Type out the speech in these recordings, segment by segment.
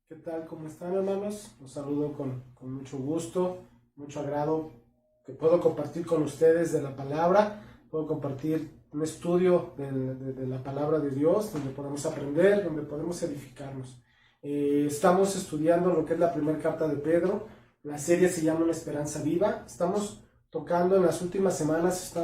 ¿Qué tal? ¿Cómo están, hermanos? Los saludo con mucho gusto, mucho agrado que puedo compartir con ustedes de la palabra. Puedo compartir un estudio de la palabra de Dios, donde podemos aprender, donde podemos edificarnos. Estamos estudiando lo que es la primera carta de Pedro. La serie se llama Una Esperanza Viva. Estamos tocando en las últimas semanas,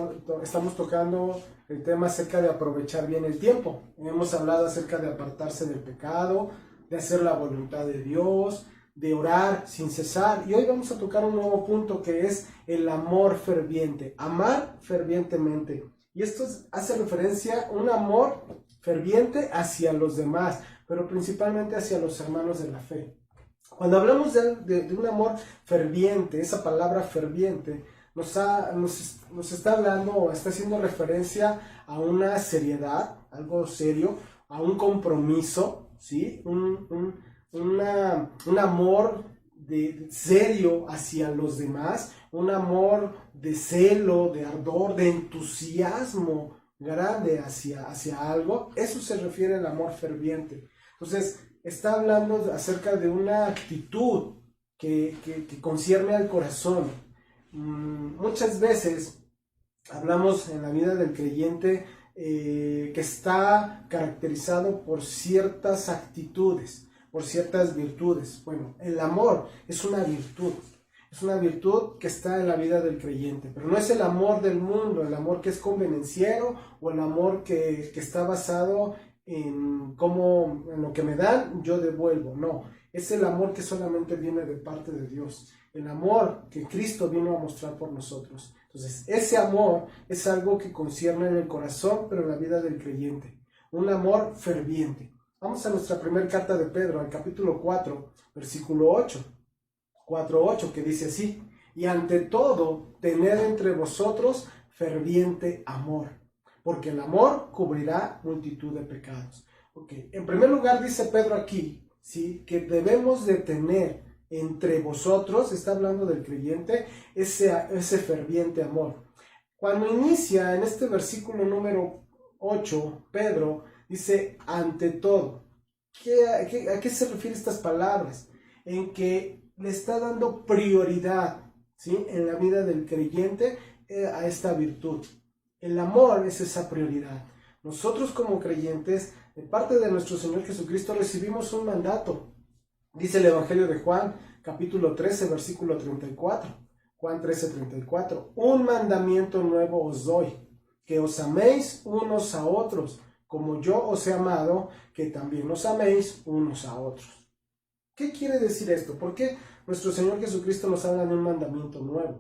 estamos tocando el tema acerca de aprovechar bien el tiempo. Hemos hablado acerca de apartarse del pecado, de hacer la voluntad de Dios, de orar sin cesar. Y hoy vamos a tocar un nuevo punto que es el amor ferviente, amar fervientemente. Y esto hace referencia a un amor ferviente hacia los demás, pero principalmente hacia los hermanos de la fe. Cuando hablamos de un amor ferviente, esa palabra ferviente nos está hablando o está haciendo referencia a una seriedad, algo serio, a un compromiso, ¿sí? Un amor serio hacia los demás, un amor de celo, de ardor, de entusiasmo grande hacia algo. Eso se refiere al amor ferviente. Entonces, está hablando acerca de una actitud que concierne al corazón. Muchas veces hablamos en la vida del creyente que está caracterizado por ciertas actitudes, por ciertas virtudes. Bueno, el amor es una virtud que está en la vida del creyente, pero no es el amor del mundo, el amor que es convenenciero o el amor que está basado en lo que me dan, yo devuelvo. No, es el amor que solamente viene de parte de Dios, el amor que Cristo vino a mostrar por nosotros. Entonces, ese amor es algo que concierne en el corazón, pero en la vida del creyente. Un amor ferviente. Vamos a nuestra primera carta de Pedro, al capítulo 4, versículo 8. 4:8, que dice así: y ante todo, tened entre vosotros ferviente amor, porque el amor cubrirá multitud de pecados. Okay. En primer lugar, dice Pedro aquí, ¿sí?, que debemos de tener entre vosotros, está hablando del creyente, ese ferviente amor. Cuando inicia en este versículo número 8, Pedro dice ante todo. ¿A qué se refieren estas palabras? En que le está dando prioridad, ¿sí?, en la vida del creyente a esta virtud. El amor es esa prioridad. Nosotros como creyentes, de parte de nuestro Señor Jesucristo, recibimos un mandato. Dice el Evangelio de Juan, capítulo 13, versículo 34. Juan 13, 34. Un mandamiento nuevo os doy, que os améis unos a otros, como yo os he amado, que también os améis unos a otros. ¿Qué quiere decir esto? ¿Por qué nuestro Señor Jesucristo nos habla de un mandamiento nuevo?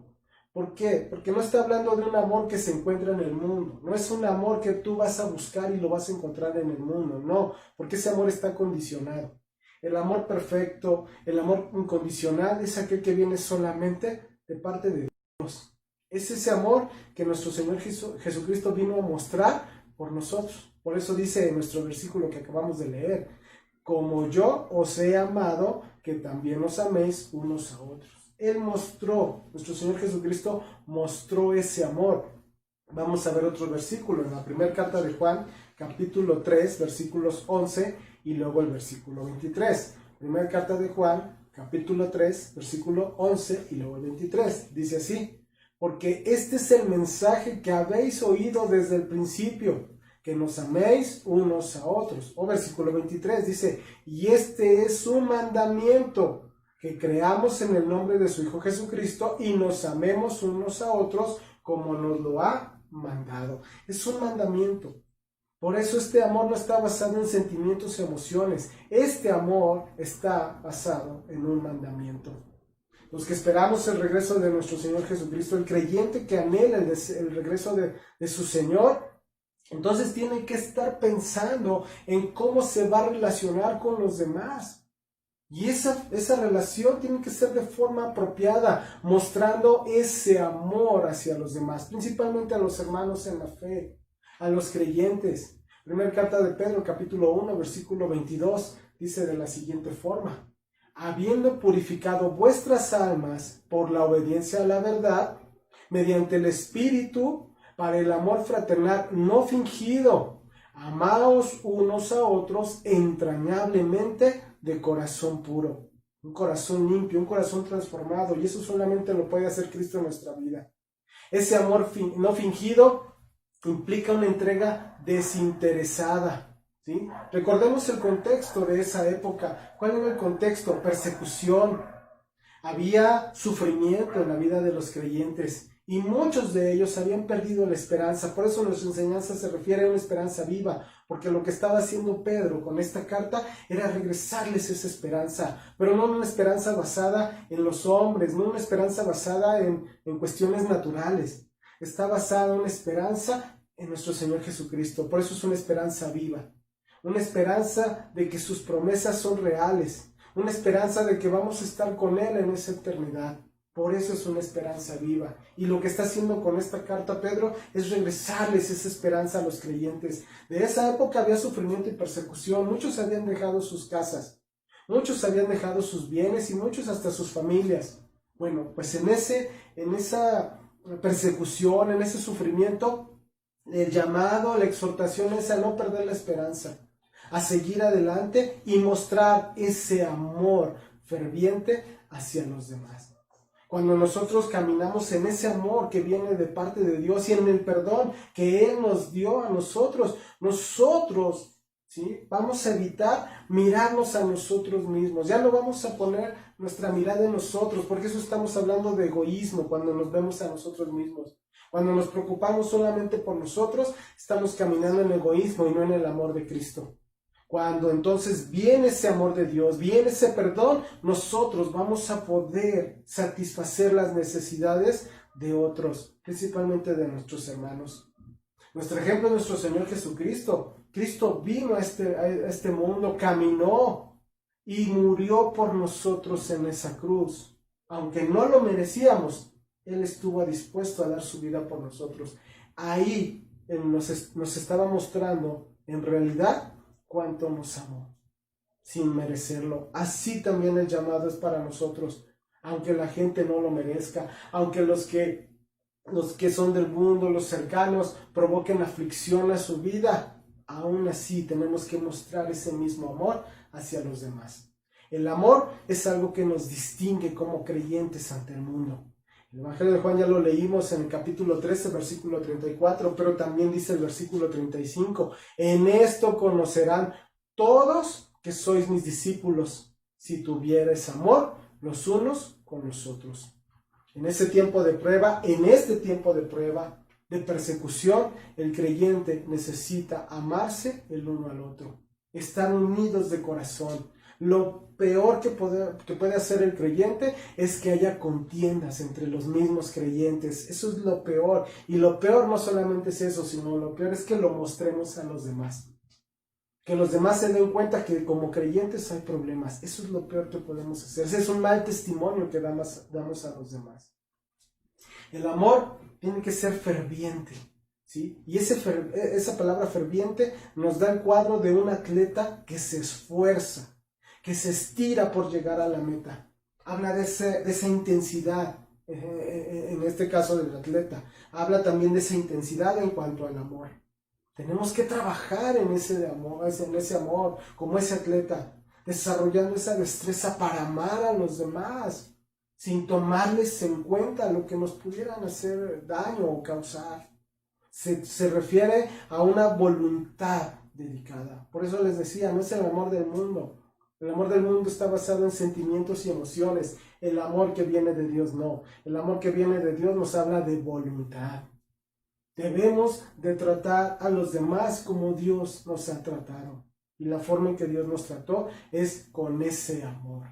¿Por qué? Porque no está hablando de un amor que se encuentra en el mundo. No es un amor que tú vas a buscar y lo vas a encontrar en el mundo. No, porque ese amor está condicionado. El amor perfecto, el amor incondicional es aquel que viene solamente de parte de Dios. Es ese amor que nuestro Señor Jesucristo vino a mostrar por nosotros. Por eso dice en nuestro versículo que acabamos de leer: como yo os he amado, que también os améis unos a otros. Él mostró, nuestro Señor Jesucristo mostró ese amor. Vamos a ver otro versículo en la primera carta de Juan, capítulo 3, versículos 11 y luego el versículo 23. Primera carta de Juan, capítulo 3, versículo 11 y luego el 23. Dice así: porque este es el mensaje que habéis oído desde el principio, que nos améis unos a otros. O versículo 23 dice: y este es un mandamiento, que creamos en el nombre de su Hijo Jesucristo y nos amemos unos a otros como nos lo ha mandado. Es un mandamiento. Por eso este amor no está basado en sentimientos y emociones. Este amor está basado en un mandamiento. Los que esperamos el regreso de nuestro Señor Jesucristo, el creyente que anhela el regreso de su Señor, entonces tiene que estar pensando en cómo se va a relacionar con los demás. Y esa relación tiene que ser de forma apropiada, mostrando ese amor hacia los demás, principalmente a los hermanos en la fe, a los creyentes. Primera carta de Pedro, capítulo 1, versículo 22, dice de la siguiente forma: habiendo purificado vuestras almas por la obediencia a la verdad, mediante el Espíritu, para el amor fraternal no fingido, amaos unos a otros entrañablemente de corazón puro, un corazón limpio, un corazón transformado, y eso solamente lo puede hacer Cristo en nuestra vida. Ese amor no fingido implica una entrega desinteresada, ¿sí? Recordemos el contexto de esa época. ¿Cuál era el contexto? Persecución. Había sufrimiento en la vida de los creyentes y muchos de ellos habían perdido la esperanza. Por eso nuestra enseñanza se refiere a una esperanza viva, porque lo que estaba haciendo Pedro con esta carta era regresarles esa esperanza, pero no una esperanza basada en los hombres, no una esperanza basada en cuestiones naturales. Está basada en una esperanza en nuestro Señor Jesucristo. Por eso es una esperanza viva, una esperanza de que sus promesas son reales, una esperanza de que vamos a estar con Él en esa eternidad. Por eso es una esperanza viva. Y lo que está haciendo con esta carta Pedro es regresarles esa esperanza a los creyentes. De esa época había sufrimiento y persecución. Muchos habían dejado sus casas, muchos habían dejado sus bienes y muchos hasta sus familias. Bueno, pues en esa persecución, en ese sufrimiento, el llamado, la exhortación es a no perder la esperanza, a seguir adelante y mostrar ese amor ferviente hacia los demás. Cuando nosotros caminamos en ese amor que viene de parte de Dios y en el perdón que Él nos dio a nosotros, ¿sí? Vamos a evitar mirarnos a nosotros mismos. Ya no vamos a poner nuestra mirada en nosotros, porque eso estamos hablando de egoísmo cuando nos vemos a nosotros mismos. Cuando nos preocupamos solamente por nosotros, estamos caminando en egoísmo y no en el amor de Cristo. Cuando entonces viene ese amor de Dios, viene ese perdón, nosotros vamos a poder satisfacer las necesidades de otros, principalmente de nuestros hermanos. Nuestro ejemplo es nuestro Señor Jesucristo. Cristo vino a este mundo, caminó y murió por nosotros en esa cruz. Aunque no lo merecíamos, Él estuvo dispuesto a dar su vida por nosotros. Ahí Él nos estaba mostrando en realidad cuánto nos amó, sin merecerlo. Así también el llamado es para nosotros, aunque la gente no lo merezca, aunque los que son del mundo, los cercanos, provoquen aflicción a su vida, aún así tenemos que mostrar ese mismo amor hacia los demás. El amor es algo que nos distingue como creyentes ante el mundo. El Evangelio de Juan ya lo leímos en el capítulo 13, versículo 34, pero también dice el versículo 35, en esto conocerán todos que sois mis discípulos, si tuvierais amor los unos con los otros. En este tiempo de prueba, de persecución, el creyente necesita amarse el uno al otro, estar unidos de corazón. Lo peor que puede hacer el creyente es que haya contiendas entre los mismos creyentes. Eso es lo peor. Y lo peor no solamente es eso, sino lo peor es que lo mostremos a los demás. Que los demás se den cuenta que como creyentes hay problemas. Eso es lo peor que podemos hacer. Ese es un mal testimonio que damos a los demás. El amor tiene que ser ferviente, ¿sí? Y esa palabra ferviente nos da el cuadro de un atleta que se esfuerza, que se estira por llegar a la meta. Habla de esa intensidad, en este caso del atleta. Habla también de esa intensidad en cuanto al amor. Tenemos que trabajar en ese amor, como ese atleta, desarrollando esa destreza para amar a los demás, sin tomarles en cuenta lo que nos pudieran hacer daño o causar. Se refiere a una voluntad dedicada. Por eso les decía, no es el amor del mundo. El amor del mundo está basado en sentimientos y emociones. El amor que viene de Dios no. El amor que viene de Dios nos habla de voluntad. Debemos de tratar a los demás como Dios nos ha tratado. Y la forma en que Dios nos trató es con ese amor.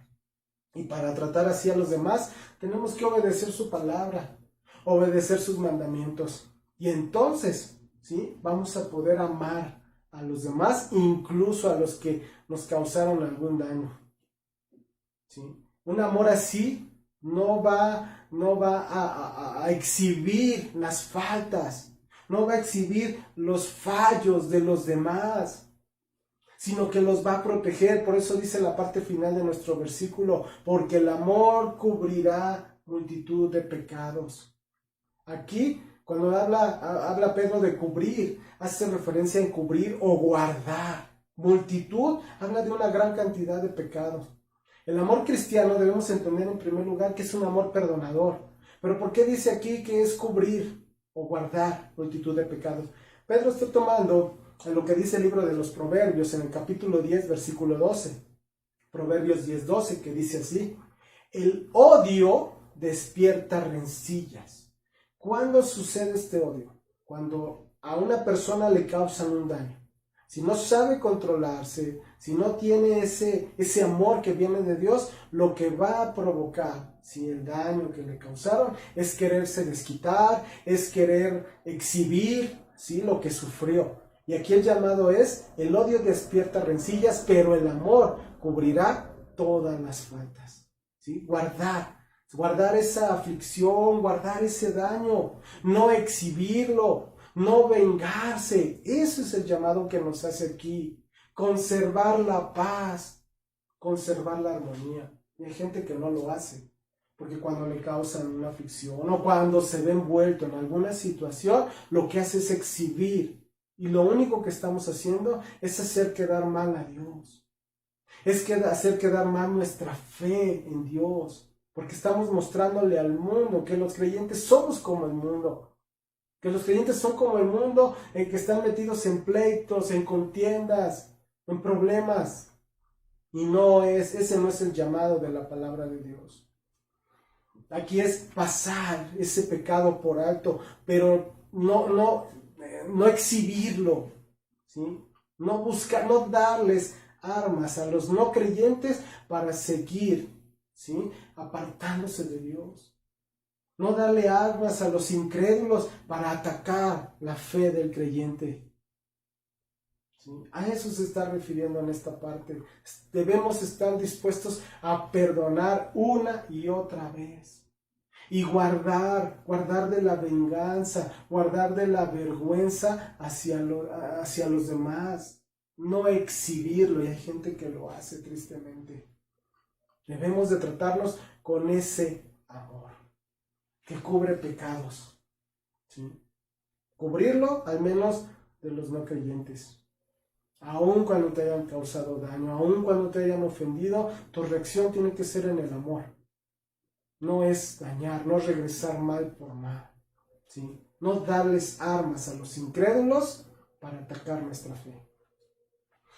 Y para tratar así a los demás, tenemos que obedecer su palabra, obedecer sus mandamientos. Y entonces, ¿sí? Vamos a poder amar a los demás, incluso a los que nos causaron algún daño. ¿Sí? Un amor así no va a exhibir las faltas, no va a exhibir los fallos de los demás, sino que los va a proteger. Por eso dice la parte final de nuestro versículo, porque el amor cubrirá multitud de pecados. Aquí, cuando habla Pedro de cubrir, hace referencia en cubrir o guardar. Multitud habla de una gran cantidad de pecados. El amor cristiano debemos entender en primer lugar que es un amor perdonador. Pero ¿por qué dice aquí que es cubrir o guardar multitud de pecados? Pedro está tomando lo que dice el libro de los Proverbios en el capítulo 10, versículo 12. Proverbios 10, 12, que dice así: el odio despierta rencillas. ¿Cuándo sucede este odio? Cuando a una persona le causan un daño. Si no sabe controlarse, si no tiene ese amor que viene de Dios, lo que va a provocar, si el daño que le causaron, es quererse desquitar, es querer exhibir, ¿sí?, lo que sufrió. Y aquí el llamado es: el odio despierta rencillas, pero el amor cubrirá todas las faltas. ¿Sí? Guardar esa aflicción, guardar ese daño, no exhibirlo, no vengarse. Eso es el llamado que nos hace aquí. Conservar la paz, conservar la armonía. Y hay gente que no lo hace, porque cuando le causan una aflicción o cuando se ve envuelto en alguna situación, lo que hace es exhibir. Y lo único que estamos haciendo es hacer quedar mal a Dios. Es hacer quedar mal nuestra fe en Dios. Porque estamos mostrándole al mundo que los creyentes somos como el mundo. Que los creyentes son como el mundo, en que están metidos en pleitos, en contiendas, en problemas. Y ese no es el llamado de la palabra de Dios. Aquí es pasar ese pecado por alto, pero no exhibirlo, ¿sí? No darles armas a los no creyentes para seguir, ¿sí?, apartándose de Dios. No darle armas a los incrédulos para atacar la fe del creyente. ¿Sí? A eso se está refiriendo en esta parte. Debemos estar dispuestos a perdonar una y otra vez. Y guardar de la venganza, guardar de la vergüenza hacia los demás. No exhibirlo, y hay gente que lo hace tristemente. Debemos de tratarnos con ese amor que cubre pecados, ¿sí? Cubrirlo al menos de los no creyentes. Aun cuando te hayan causado daño, aun cuando te hayan ofendido, tu reacción tiene que ser en el amor. No es dañar, no regresar mal por mal, ¿sí? No darles armas a los incrédulos para atacar nuestra fe.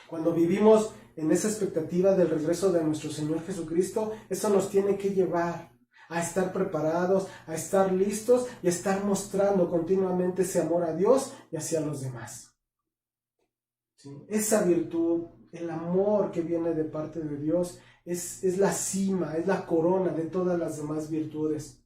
Cuando vivimos en esa expectativa del regreso de nuestro Señor Jesucristo, eso nos tiene que llevar a estar preparados, a estar listos y a estar mostrando continuamente ese amor a Dios y hacia los demás. ¿Sí? Esa virtud, el amor que viene de parte de Dios, es la cima, es la corona de todas las demás virtudes.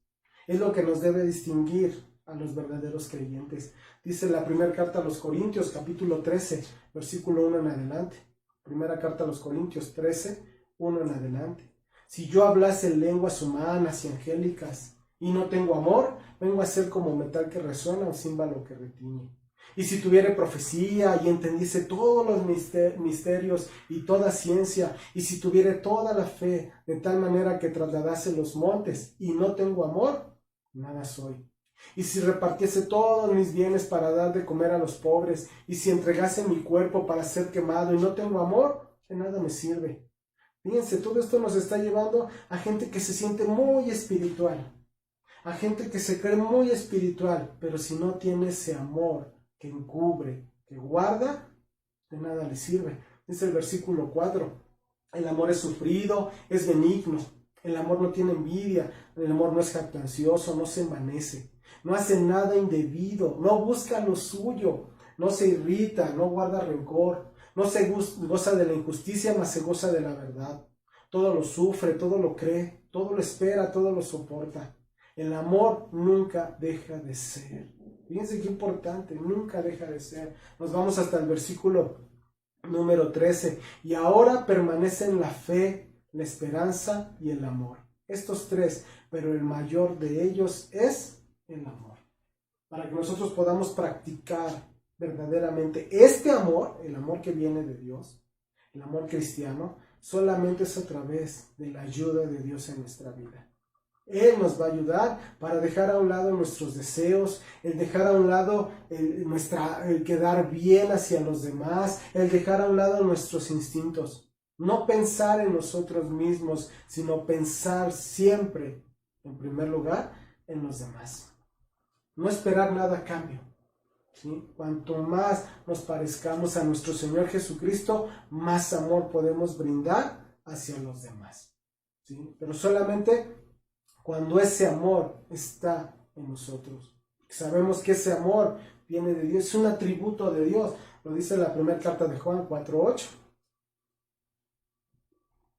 Es lo que nos debe distinguir a los verdaderos creyentes. Dice la primera carta a los Corintios, capítulo 13, versículo 1 en adelante. Primera carta a los Corintios 13, 1 en adelante. Si yo hablase lenguas humanas y angélicas y no tengo amor, vengo a ser como metal que resuena o címbalo que retiñe. Y si tuviere profecía y entendiese todos los misterios y toda ciencia, y si tuviere toda la fe de tal manera que trasladase los montes y no tengo amor, nada soy. Y si repartiese todos mis bienes para dar de comer a los pobres, y si entregase mi cuerpo para ser quemado y no tengo amor, de nada me sirve. Fíjense, todo esto nos está llevando a gente que se siente muy espiritual, a gente que se cree muy espiritual, pero si no tiene ese amor que encubre, que guarda, de nada le sirve. Dice el versículo 4, el amor es sufrido, es benigno, el amor no tiene envidia, el amor no es jactancioso, no se envanece, no hace nada indebido, no busca lo suyo, no se irrita, no guarda rencor, no se goza de la injusticia, mas se goza de la verdad. Todo lo sufre, todo lo cree, todo lo espera, todo lo soporta. El amor nunca deja de ser. Fíjense qué importante, nunca deja de ser. Nos vamos hasta el versículo número 13. Y ahora permanecen la fe, la esperanza y el amor. Estos tres, pero el mayor de ellos es el amor. Para que nosotros podamos practicar verdaderamente este amor, el amor que viene de Dios, el amor cristiano, solamente es a través de la ayuda de Dios en nuestra vida. Él nos va a ayudar para dejar a un lado nuestros deseos, el dejar a un lado el quedar bien hacia los demás, el dejar a un lado nuestros instintos. No pensar en nosotros mismos, sino pensar siempre, en primer lugar, en los demás. No esperar nada a cambio. ¿Sí? Cuanto más nos parezcamos a nuestro Señor Jesucristo, más amor podemos brindar hacia los demás. ¿Sí? Pero solamente cuando ese amor está en nosotros. Sabemos que ese amor viene de Dios, es un atributo de Dios. Lo dice la primera carta de Juan 4:8.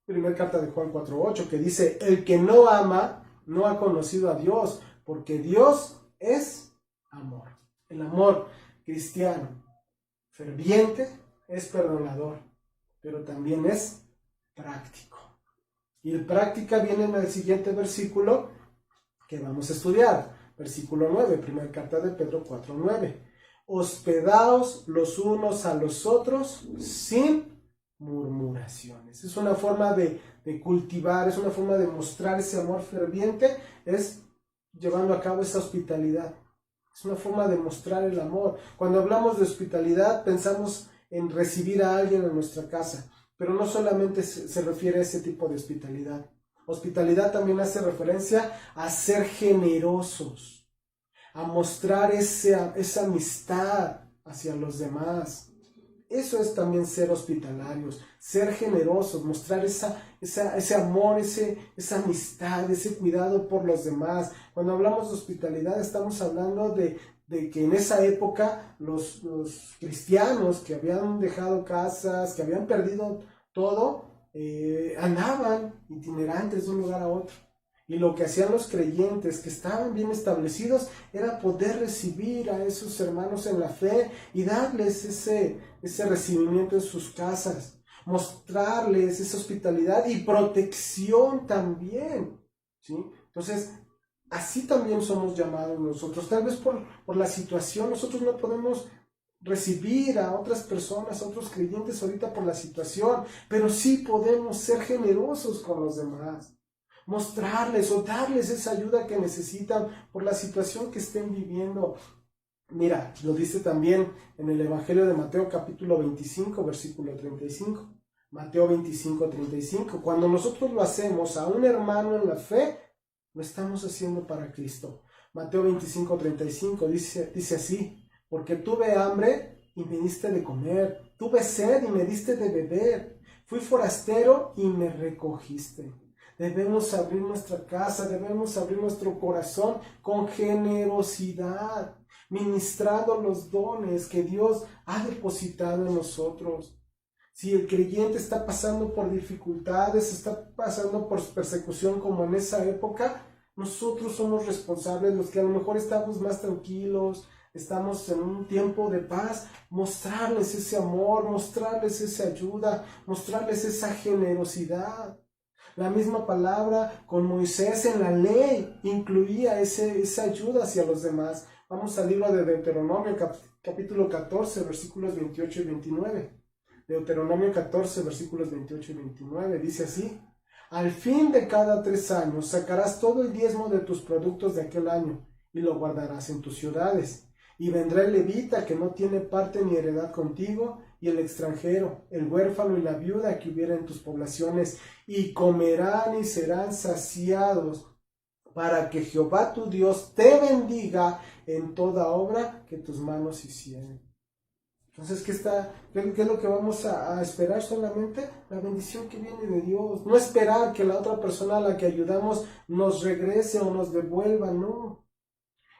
Primera carta de Juan 4:8, que dice: el que no ama no ha conocido a Dios, porque Dios es amor. El amor cristiano ferviente es perdonador, pero también es práctico. Y el práctica viene en el siguiente versículo que vamos a estudiar. Versículo 9, primera carta de Pedro 4:9. Hospedaos los unos a los otros sin murmuraciones. Es una forma de cultivar, es una forma de mostrar ese amor ferviente, es llevando a cabo esa hospitalidad. Es una forma de mostrar el amor. Cuando hablamos de hospitalidad, pensamos en recibir a alguien en nuestra casa, pero no solamente se refiere a ese tipo de hospitalidad. Hospitalidad también hace referencia a ser generosos, a mostrar esa amistad hacia los demás. Eso es también ser hospitalarios, ser generosos, mostrar ese amor, esa amistad, ese cuidado por los demás. Cuando hablamos de hospitalidad estamos hablando de que en esa época los cristianos que habían dejado casas, que habían perdido todo, andaban itinerantes de un lugar a otro. Y lo que hacían los creyentes que estaban bien establecidos era poder recibir a esos hermanos en la fe y darles ese recibimiento en sus casas, mostrarles esa hospitalidad y protección también, ¿sí? Entonces, así también somos llamados nosotros. Tal vez por la situación nosotros no podemos recibir a otras personas, a otros creyentes ahorita por la situación, pero sí podemos ser generosos con los demás, mostrarles o darles esa ayuda que necesitan por la situación que estén viviendo. Mira, lo dice también en el Evangelio de Mateo capítulo 25, versículo 35. Mateo 25, 35. Cuando nosotros lo hacemos a un hermano en la fe, lo estamos haciendo para Cristo. Mateo 25, 35 dice así: porque tuve hambre y me diste de comer, tuve sed y me diste de beber, fui forastero y me recogiste. Debemos abrir nuestra casa, debemos abrir nuestro corazón con generosidad, ministrando los dones que Dios ha depositado en nosotros. Si el creyente está pasando por dificultades, está pasando por persecución como en esa época, nosotros somos responsables, los que a lo mejor estamos más tranquilos, estamos en un tiempo de paz, mostrarles ese amor, mostrarles esa ayuda, mostrarles esa generosidad. La misma palabra con Moisés en la ley incluía esa ayuda hacia los demás. Vamos al libro de Deuteronomio, capítulo 14, versículos 28 y 29. Deuteronomio 14, versículos 28 y 29. Dice así: al fin de cada 3 años sacarás todo el diezmo de tus productos de aquel año y lo guardarás en tus ciudades. Y vendrá el levita que no tiene parte ni heredad contigo, y el extranjero, el huérfano y la viuda que hubiera en tus poblaciones, y comerán y serán saciados, para que Jehová tu Dios te bendiga en toda obra que tus manos hicieren. Entonces, ¿qué es lo que vamos a esperar? Solamente la bendición que viene de Dios. No esperar que la otra persona a la que ayudamos nos regrese o nos devuelva, no.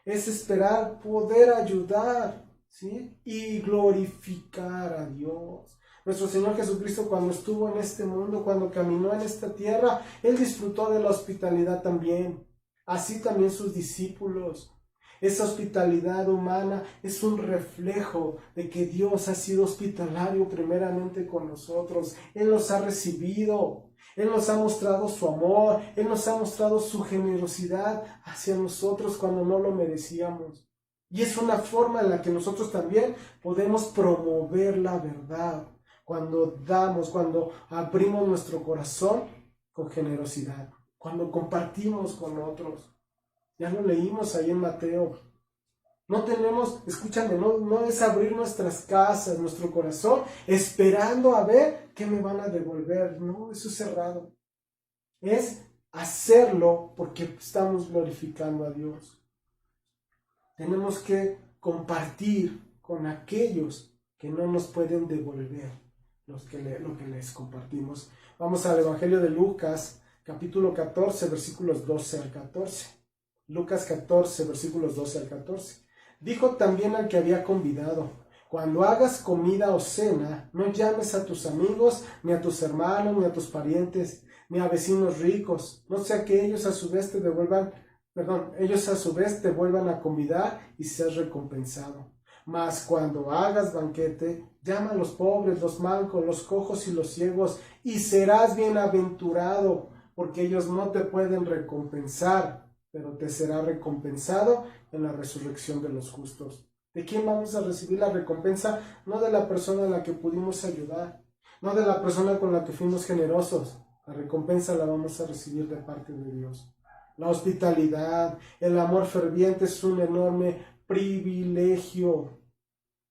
Es esperar poder ayudar, ¿sí? Y glorificar a Dios. Nuestro Señor Jesucristo, cuando estuvo en este mundo, cuando caminó en esta tierra, Él disfrutó de la hospitalidad también. Así también sus discípulos. Esa hospitalidad humana es un reflejo de que Dios ha sido hospitalario primeramente con nosotros. Él nos ha recibido, Él nos ha mostrado su amor, Él nos ha mostrado su generosidad hacia nosotros cuando no lo merecíamos. Y es una forma en la que nosotros también podemos promover la verdad, cuando damos, cuando abrimos nuestro corazón con generosidad. cuando compartimos con otros. Ya lo leímos ahí en Mateo. No tenemos, escúchame, no es abrir nuestras casas, nuestro corazón, esperando a ver qué me van a devolver. No, eso es cerrado. Es hacerlo porque estamos glorificando a Dios. Tenemos que compartir con aquellos que no nos pueden devolver lo que les compartimos. Vamos al Evangelio de Lucas, capítulo 14, versículos 12 al 14. Lucas 14, versículos 12 al 14. Dijo también al que había convidado: cuando hagas comida o cena, no llames a tus amigos, ni a tus hermanos, ni a tus parientes, ni a vecinos ricos, no sea que ellos a su vez te vuelvan a convidar y seas recompensado. Mas cuando hagas banquete, llama a los pobres, los mancos, los cojos y los ciegos, y serás bienaventurado, porque ellos no te pueden recompensar, pero te será recompensado en la resurrección de los justos. ¿De quién vamos a recibir la recompensa? No de la persona a la que pudimos ayudar, no de la persona con la que fuimos generosos. La recompensa la vamos a recibir de parte de Dios. La hospitalidad, el amor ferviente es un enorme privilegio.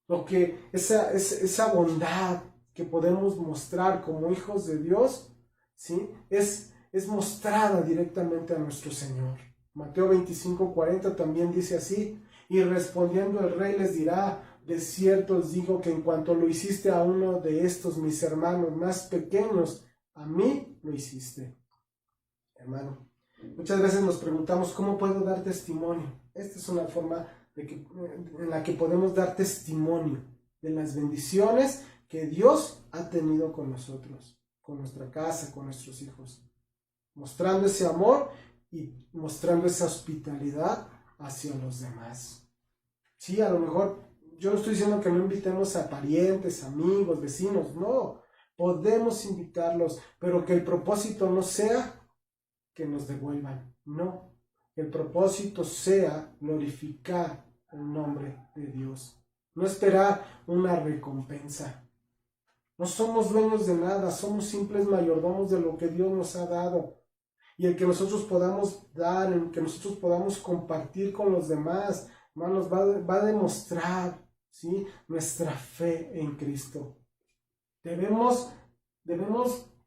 Lo que esa bondad que podemos mostrar como hijos de Dios, ¿sí? es mostrada directamente a nuestro Señor. Mateo 25:40 también dice así: y respondiendo el rey les dirá: de cierto os digo que en cuanto lo hiciste a uno de estos mis hermanos más pequeños, a mí lo hiciste. Hermano, muchas veces nos preguntamos: ¿cómo puedo dar testimonio? Esta es una forma en la que podemos dar testimonio de las bendiciones que Dios ha tenido con nosotros, con nuestra casa, con nuestros hijos, mostrando ese amor y mostrando esa hospitalidad hacia los demás. Sí, a lo mejor yo no estoy diciendo que no invitemos a parientes, amigos, vecinos, no, podemos invitarlos, pero que el propósito no sea que nos devuelvan, no, el propósito sea glorificar el nombre de Dios, no esperar una recompensa. No somos dueños de nada, somos simples mayordomos de lo que Dios nos ha dado. Y el que nosotros podamos dar, el que nosotros podamos compartir con los demás, hermanos, va a demostrar, ¿sí?, nuestra fe en Cristo. Debemos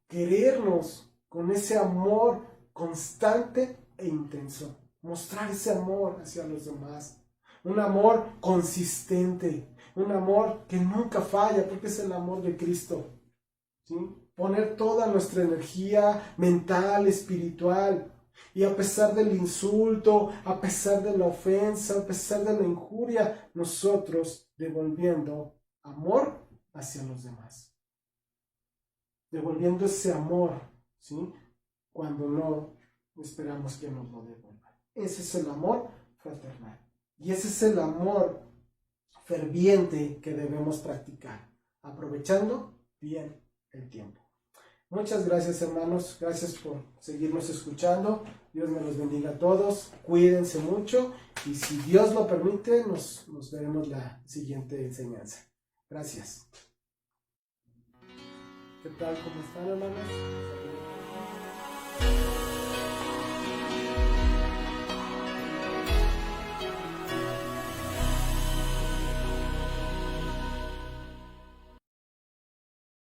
querernos con ese amor constante e intenso. Mostrar ese amor hacia los demás. Un amor consistente. Un amor que nunca falla, porque es el amor de Cristo. ¿Sí? Poner toda nuestra energía mental, espiritual, y a pesar del insulto, a pesar de la ofensa, a pesar de la injuria, nosotros devolviendo amor hacia los demás. Devolviendo ese amor, ¿sí?, cuando no esperamos que nos lo devuelvan. Ese es el amor fraternal. Y ese es el amor ferviente que debemos practicar, aprovechando bien el tiempo. Muchas gracias, hermanos, gracias por seguirnos escuchando. Dios me los bendiga a todos, cuídense mucho y si Dios lo permite nos veremos la siguiente enseñanza. Gracias. ¿Qué tal? ¿Cómo están, hermanos?